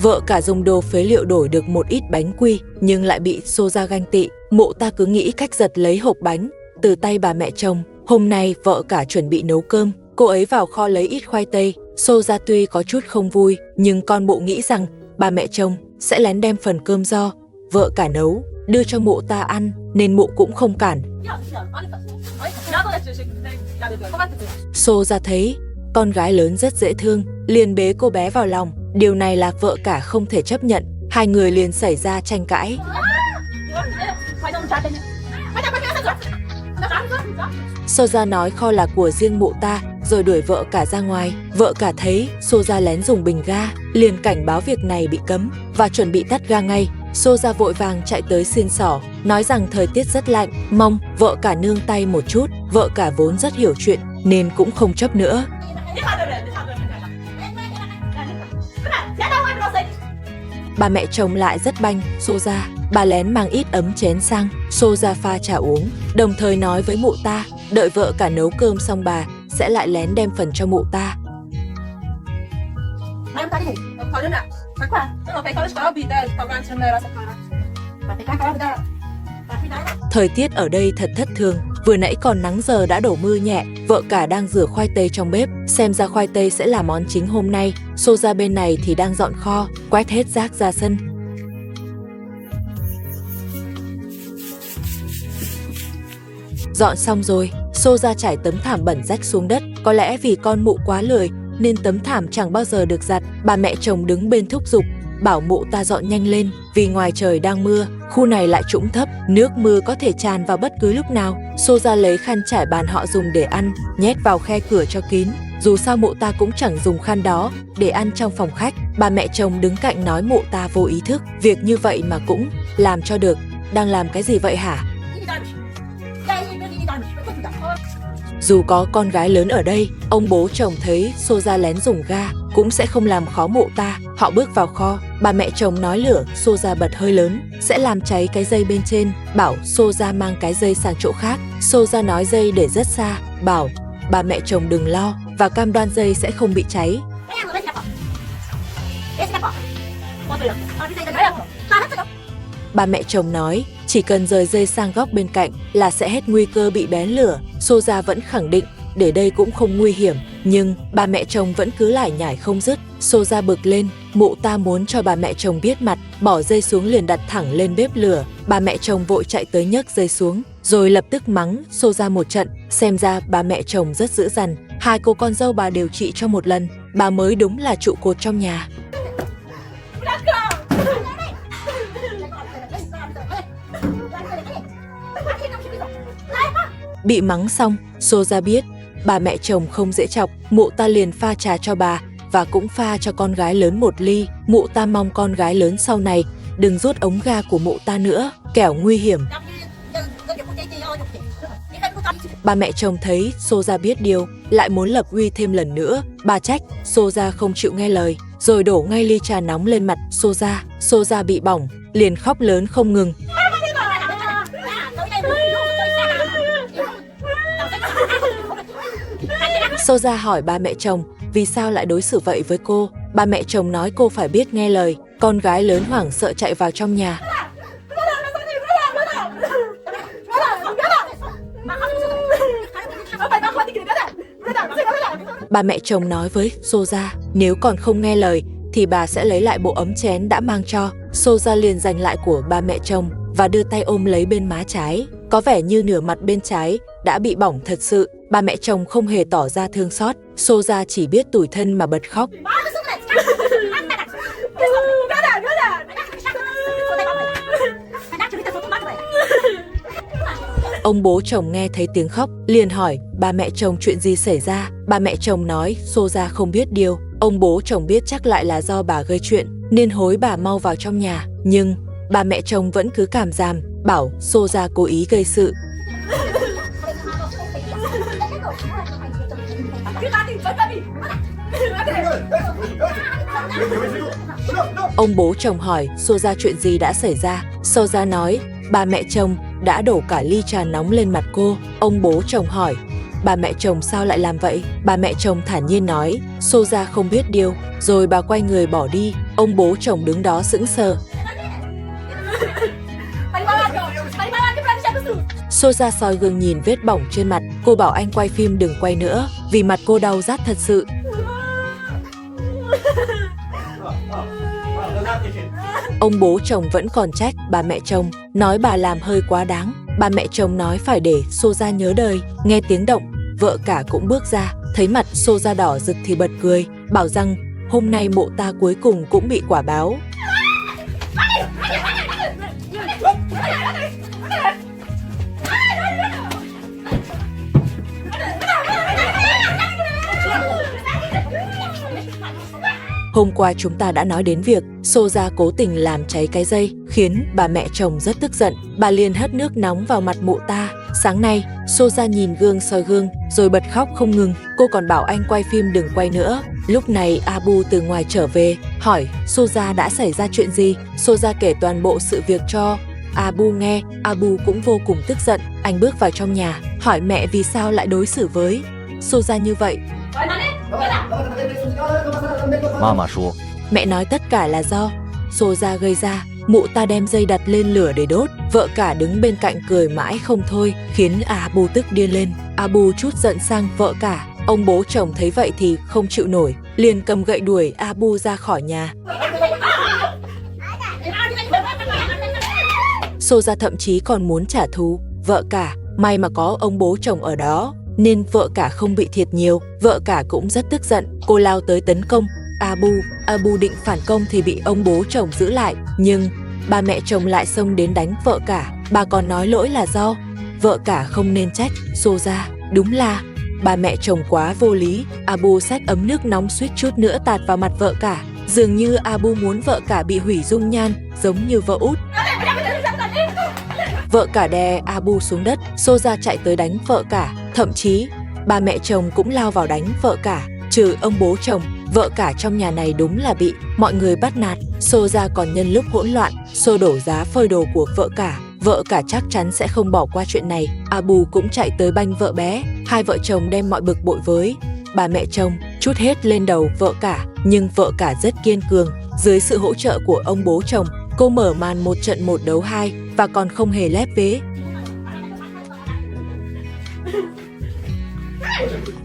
Vợ cả dùng đồ phế liệu đổi được một ít bánh quy, nhưng lại bị Soja ganh tị. Mụ ta cứ nghĩ cách giật lấy hộp bánh từ tay bà mẹ chồng. Hôm nay vợ cả chuẩn bị nấu cơm, cô ấy vào kho lấy ít khoai tây. Soja tuy có chút không vui, nhưng con mụ nghĩ rằng bà mẹ chồng sẽ lén đem phần cơm do vợ cả nấu đưa cho mụ ta ăn, nên mụ cũng không cản. Soja thấy con gái lớn rất dễ thương, liền bế cô bé vào lòng. Điều này là vợ cả không thể chấp nhận, hai người liền xảy ra tranh cãi. Soja nói kho là của riêng mụ ta, rồi đuổi vợ cả ra ngoài. Vợ cả thấy Soja lén dùng bình ga, liền cảnh báo việc này bị cấm và chuẩn bị tắt ga ngay. Soja vội vàng chạy tới xin xỏ, nói rằng thời tiết rất lạnh, mong vợ cả nương tay một chút. Vợ cả vốn rất hiểu chuyện nên cũng không chấp nữa. Bà mẹ chồng lại rất banh Soja, bà lén mang ít ấm chén sang Soja pha trà uống, đồng thời nói với mụ ta đợi vợ cả nấu cơm xong bà sẽ lại lén đem phần cho mụ ta. Thời tiết ở đây thật thất thường, vừa nãy còn nắng giờ đã đổ mưa nhẹ. Vợ cả đang rửa khoai tây trong bếp, xem ra khoai tây sẽ là món chính hôm nay. Soja bên này thì đang dọn kho, quét hết rác ra sân. Dọn xong rồi, Soja trải tấm thảm bẩn rách xuống đất. Có lẽ vì con mụ quá lười nên tấm thảm chẳng bao giờ được giặt. Bà mẹ chồng đứng bên thúc giục, bảo mụ ta dọn nhanh lên vì ngoài trời đang mưa, khu này lại trũng thấp, nước mưa có thể tràn vào bất cứ lúc nào. Soja lấy khăn trải bàn họ dùng để ăn, nhét vào khe cửa cho kín. Dù sao mụ ta cũng chẳng dùng khăn đó để ăn trong phòng khách. Bà mẹ chồng đứng cạnh nói mụ ta vô ý thức, việc như vậy mà cũng làm cho được. Đang làm cái gì vậy hả? Dù có con gái lớn ở đây, ông bố chồng thấy Soja lén dùng ga cũng sẽ không làm khó mụ ta. Họ bước vào kho, bà mẹ chồng nói lửa Soja bật hơi lớn sẽ làm cháy cái dây bên trên, bảo Soja mang cái dây sang chỗ khác. Soja nói dây để rất xa, bảo bà mẹ chồng đừng lo và cam đoan dây sẽ không bị cháy. Bà mẹ chồng nói chỉ cần rời dây sang góc bên cạnh là sẽ hết nguy cơ bị bén lửa. Soja vẫn khẳng định để đây cũng không nguy hiểm, nhưng bà mẹ chồng vẫn cứ lải nhải không dứt. Soja bực lên, mụ ta muốn cho bà mẹ chồng biết mặt, bỏ dây xuống liền đặt thẳng lên bếp lửa. Bà mẹ chồng vội chạy tới nhấc dây xuống, rồi lập tức mắng Soja một trận. Xem ra bà mẹ chồng rất dữ dằn, hai cô con dâu bà đều trị cho một lần, bà mới đúng là trụ cột trong nhà. Bị mắng xong, Soja biết bà mẹ chồng không dễ chọc, mụ ta liền pha trà cho bà và cũng pha cho con gái lớn một ly. Mụ ta mong con gái lớn sau này đừng rút ống ga của mụ ta nữa, kẻo nguy hiểm. Bà mẹ chồng thấy Soja biết điều, lại muốn lập uy thêm lần nữa. Bà trách Soja không chịu nghe lời, rồi đổ ngay ly trà nóng lên mặt Soja. Soja bị bỏng, liền khóc lớn không ngừng. Soja hỏi bà mẹ chồng vì sao lại đối xử vậy với cô. Bà mẹ chồng nói cô phải biết nghe lời. Con gái lớn hoảng sợ chạy vào trong nhà. Bà mẹ chồng nói với Soja nếu còn không nghe lời thì bà sẽ lấy lại bộ ấm chén đã mang cho. Soja liền giành lại của bà mẹ chồng và đưa tay ôm lấy bên má trái. Có vẻ như nửa mặt bên trái đã bị bỏng thật sự. Bà mẹ chồng không hề tỏ ra thương xót. Soja chỉ biết tủi thân mà bật khóc. Ông bố chồng nghe thấy tiếng khóc, liền hỏi bà mẹ chồng chuyện gì xảy ra. Bà mẹ chồng nói Soja không biết điều. Ông bố chồng biết chắc lại là do bà gây chuyện, nên hối bà mau vào trong nhà. Nhưng bà mẹ chồng vẫn cứ cảm giảm, bảo Soja cố ý gây sự. Ông bố chồng hỏi Soja chuyện gì đã xảy ra. Soja nói bà mẹ chồng đã đổ cả ly trà nóng lên mặt cô. Ông bố chồng hỏi bà mẹ chồng sao lại làm vậy. Bà mẹ chồng thản nhiên nói Soja không biết điều, rồi bà quay người bỏ đi. Ông bố chồng đứng đó sững sờ. Soja soi gương nhìn vết bỏng trên mặt. Cô bảo anh quay phim đừng quay nữa, vì mặt cô đau rát thật sự. Ông bố chồng vẫn còn trách bà mẹ chồng, nói bà làm hơi quá đáng. Bà mẹ chồng nói phải để Soja nhớ đời. Nghe tiếng động, vợ cả cũng bước ra, thấy mặt Soja đỏ rực thì bật cười, bảo rằng hôm nay mộ ta cuối cùng cũng bị quả báo. Hôm qua chúng ta đã nói đến việc Soja cố tình làm cháy cái dây, khiến bà mẹ chồng rất tức giận. Bà liền hất nước nóng vào mặt mụ ta. Sáng nay, Soja nhìn gương soi gương, rồi bật khóc không ngừng. Cô còn bảo anh quay phim đừng quay nữa. Lúc này Abu từ ngoài trở về, hỏi Soja đã xảy ra chuyện gì. Soja kể toàn bộ sự việc cho Abu nghe. Abu cũng vô cùng tức giận. Anh bước vào trong nhà, hỏi mẹ vì sao lại đối xử với Soja như vậy. Mẹ nói tất cả là do Soja gây ra. Mụ ta đem dây đặt lên lửa để đốt. Vợ cả đứng bên cạnh cười mãi không thôi, khiến Abu tức điên lên. Abu trút giận sang vợ cả. Ông bố chồng thấy vậy thì không chịu nổi, liền cầm gậy đuổi Abu ra khỏi nhà. Soja thậm chí còn muốn trả thù vợ cả. May mà có ông bố chồng ở đó nên vợ cả không bị thiệt nhiều. Vợ cả cũng rất tức giận, cô lao tới tấn công Abu. Abu định phản công thì bị ông bố chồng giữ lại, nhưng bà mẹ chồng lại xông đến đánh vợ cả. Bà còn nói lỗi là do vợ cả không nên trách Soja. Đúng là bà mẹ chồng quá vô lý. Abu xách ấm nước nóng suýt chút nữa tạt vào mặt vợ cả. Dường như Abu muốn vợ cả bị hủy dung nhan, giống như vợ út. Vợ cả đè Abu xuống đất. Soja chạy tới đánh vợ cả. Thậm chí bà mẹ chồng cũng lao vào đánh vợ cả. Trừ ông bố chồng, vợ cả trong nhà này đúng là bị mọi người bắt nạt. Soja còn nhân lúc hỗn loạn xô đổ giá phơi đồ của vợ cả. Vợ cả chắc chắn sẽ không bỏ qua chuyện này. Abu cũng chạy tới banh vợ bé. Hai vợ chồng đem mọi bực bội với bà mẹ chồng trút hết lên đầu vợ cả. Nhưng vợ cả rất kiên cường. Dưới sự hỗ trợ của ông bố chồng, cô mở màn một trận 1 đấu 2 và còn không hề lép vế.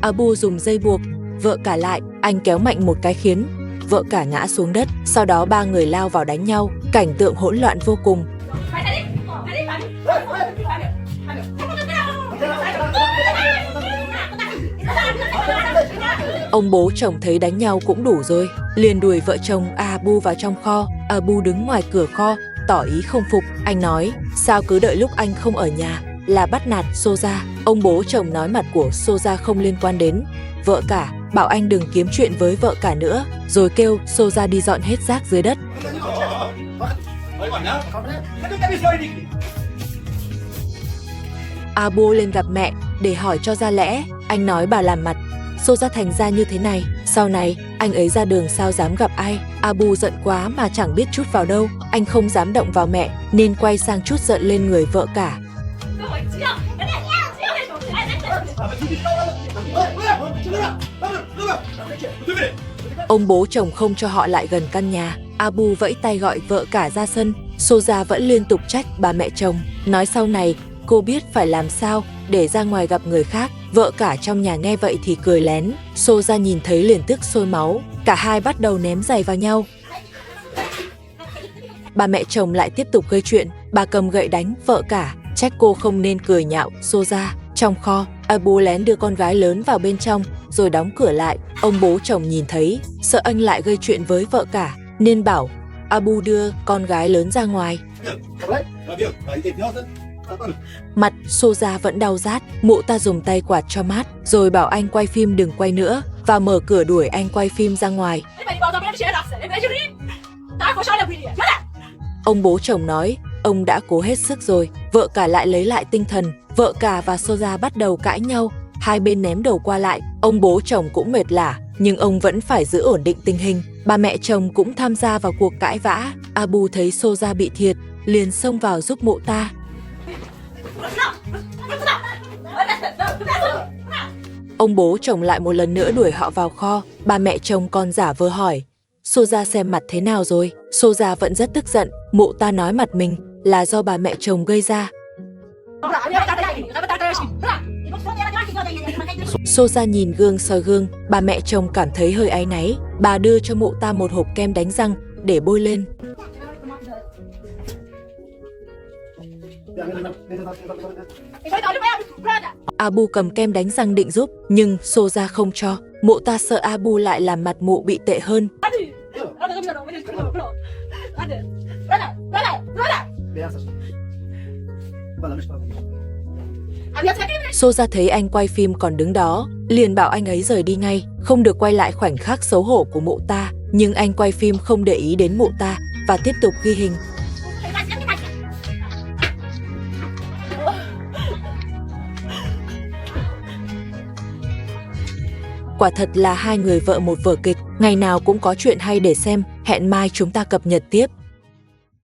Abu dùng dây buộc vợ cả lại. Anh kéo mạnh một cái khiến vợ cả ngã xuống đất. Sau đó ba người lao vào đánh nhau. Cảnh tượng hỗn loạn vô cùng. Ông bố chồng thấy đánh nhau cũng đủ rồi, liền đuổi vợ chồng Abu vào trong kho. Abu đứng ngoài cửa kho, tỏ ý không phục. Anh nói, sao cứ đợi lúc anh không ở nhà là bắt nạt Soja. Ông bố chồng nói mặt của Soja không liên quan đến vợ cả, bảo anh đừng kiếm chuyện với vợ cả nữa, rồi kêu Soja đi dọn hết rác dưới đất. Abu lên gặp mẹ để hỏi cho ra lẽ. Anh nói bà làm mặt Soja thành ra như thế này, sau này anh ấy ra đường sao dám gặp ai. Abu giận quá mà chẳng biết chút vào đâu. Anh không dám động vào mẹ nên quay sang trút giận lên người vợ cả. Ông bố chồng không cho họ lại gần căn nhà. Abu vẫy tay gọi vợ cả ra sân. Soja vẫn liên tục trách bà mẹ chồng, nói sau này cô biết phải làm sao để ra ngoài gặp người khác. Vợ cả trong nhà nghe vậy thì cười lén. Soja nhìn thấy liền tức sôi máu. Cả hai bắt đầu ném giày vào nhau. Bà mẹ chồng lại tiếp tục gây chuyện. Bà cầm gậy đánh vợ cả, trách cô không nên cười nhạo Soja. Trong kho, Abu lén đưa con gái lớn vào bên trong rồi đóng cửa lại. Ông bố chồng nhìn thấy, sợ anh lại gây chuyện với vợ cả nên bảo Abu đưa con gái lớn ra ngoài. Mặt Soja vẫn đau rát. Mụ ta dùng tay quạt cho mát, rồi bảo anh quay phim đừng quay nữa và mở cửa đuổi anh quay phim ra ngoài. Ông bố chồng nói ông đã cố hết sức rồi. Vợ cả lại lấy lại tinh thần. Vợ cả và Soja bắt đầu cãi nhau, hai bên ném đồ qua lại. Ông bố chồng cũng mệt lả, nhưng ông vẫn phải giữ ổn định tình hình. Bà mẹ chồng cũng tham gia vào cuộc cãi vã. Abu thấy Soja bị thiệt, liền xông vào giúp mụ ta. Ông bố chồng lại một lần nữa đuổi họ vào kho. Bà mẹ chồng còn giả vờ hỏi Soja xem mặt thế nào rồi? Soja vẫn rất tức giận, mụ ta nói mặt mình là do bà mẹ chồng gây ra. Soja nhìn gương soi gương, bà mẹ chồng cảm thấy hơi áy náy, bà đưa cho mụ ta một hộp kem đánh răng để bôi lên. Abu cầm kem đánh răng định giúp, nhưng Soja không cho. Mụ ta sợ Abu lại làm mặt mụ bị tệ hơn. Soja thấy anh quay phim còn đứng đó, liền bảo anh ấy rời đi ngay, không được quay lại khoảnh khắc xấu hổ của mụ ta. Nhưng anh quay phim không để ý đến mụ ta và tiếp tục ghi hình. Quả thật là hai người vợ một vở kịch, ngày nào cũng có chuyện hay để xem, hẹn mai chúng ta cập nhật tiếp.